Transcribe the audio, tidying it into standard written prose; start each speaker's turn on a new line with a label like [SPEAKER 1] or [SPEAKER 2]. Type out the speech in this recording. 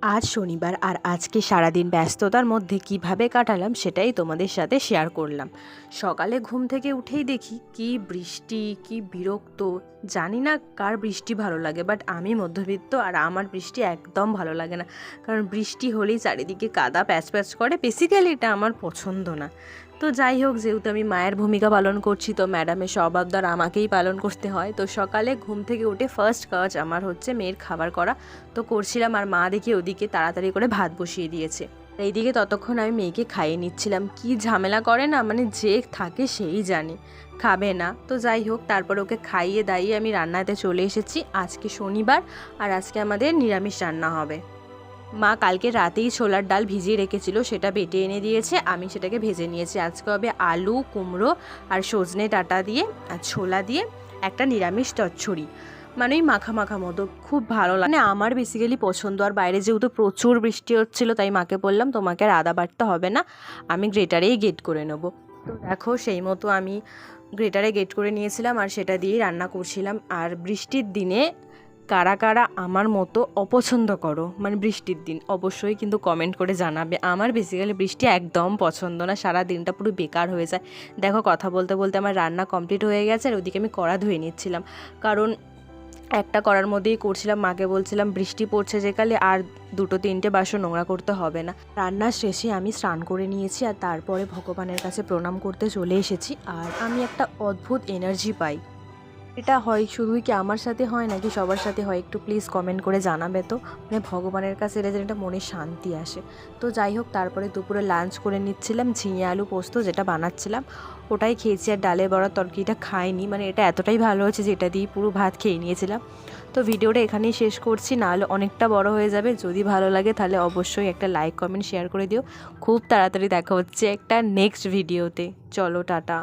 [SPEAKER 1] আজ শনিবার আর আজকে সারাদিন ব্যস্ততার মধ্যে কিভাবে কাটালাম সেটাই তোমাদের সাথে শেয়ার করলাম। সকালে ঘুম থেকে উঠেই দেখি কি বৃষ্টি, কি বিরক্ত। জানি না কার বৃষ্টি ভালো লাগে, বাট আমি মধ্যবিত্ত আর আমার বৃষ্টি একদম ভালো লাগে না। কারণ বৃষ্টি হলেই চারিদিকে কাদা প্যাচ প্যাচ করে, বেসিক্যালি এটা আমার পছন্দ না। তো যাই হোক, যেহেতু আমি মায়ের ভূমিকা পালন করছি তো ম্যাডামের সব আবদার আমাকেই পালন করতে হয়। তো সকালে ঘুম থেকে উঠে ফার্স্ট কাজ আমার হচ্ছে মেয়ের খাবার করা। তো করছিলাম আর মা দেখি ওদিকে তাড়াতাড়ি করে ভাত বসিয়ে দিয়েছে। এইদিকে ততক্ষণ আমি মেয়েকে খাইয়ে নিচ্ছিলাম। কি ঝামেলা করে না, মানে যে থাকে সেই জানে, খাবে না। তো যাই হোক, তারপর ওকে খাইয়ে দাইয়ে আমি রান্নাতে চলে এসেছি। আজকে শনিবার আর আজকে আমাদের নিরামিষ রান্না হবে। মা কালকে রাতেই ছোলার ডাল ভিজিয়ে রেখেছিল, সেটা বেটে এনে দিয়েছে, আমি সেটাকে ভেজে নিয়েছি। আজকে হবে আলু, কুমড়ো আর সজনে ডাঁটা দিয়ে আর ছোলা দিয়ে একটা নিরামিষ চচ্চড়ি, মানে ওই মাখা মাখা মতো, খুব ভালো লাগে। মানে আমার বেসিক্যালি পছন্দ। আর বাইরে যেহেতু প্রচুর বৃষ্টি হচ্ছিল তাই মাকে বললাম তোমাকে আর আদা বাটতে হবে না, আমি গ্রেটারেই গ্রেট করে নেব। তো দেখো সেই মতো আমি গ্রেটারে গ্রেট করে নিয়েছিলাম আর সেটা দিয়েই রান্না করছিলাম। আর বৃষ্টির দিনে কারা কারা আমার মতো অপছন্দ করো, মানে বৃষ্টির দিন, অবশ্যই কিন্তু কমেন্ট করে জানাবে। আমার বেসিক্যালি বৃষ্টি একদম পছন্দ না, সারা দিনটা পুরো বেকার হয়ে যায়। দেখো কথা বলতে বলতে আমার রান্না কমপ্লিট হয়ে গেছে আর ওদিকে আমি কড়া ধুয়ে নিচ্ছিলাম, কারণ একটা করার মধ্যেই করছিলাম। মাকে বলছিলাম বৃষ্টি পড়ছে যেকালে আর দুটো তিনটে বাসন নোংরা করতে হবে না। রান্নার শেষে আমি স্নান করে নিয়েছি আর তারপরে ভগবানের কাছে প্রণাম করতে চলে এসেছি। আর আমি একটা অদ্ভুত এনার্জি পাই। এটা হয় শুধুই কি আমার সাথে হয় নাকি সবার সাথে হয়, একটু প্লিজ কমেন্ট করে জানাবে তো। মানে ভগবানের কাছে এটা যেন একটা মনে শান্তি আসে। তো যাই হোক, তারপরে দুপুরে লাঞ্চ করে নিচ্ছিলাম। ঝিঙে আলু পোস্ত যেটা বানাচ্ছিলাম ওটাই খেয়েছি, আর ডালের বড়ার তরকারিটা খাইনি। মানে এটা এতটাই ভালো হয়েছে যে এটা দিয়ে পুরো ভাত খেয়ে নিয়েছিলাম। তো ভিডিওটা এখানেই শেষ করছি, নাহলে অনেকটা বড় হয়ে যাবে। যদি ভালো লাগে তাহলে অবশ্যই একটা লাইক কমেন্ট শেয়ার করে দিও। খুব তাড়াতাড়ি দেখা হচ্ছে একটা নেক্সট ভিডিওতে। চলো টাটা।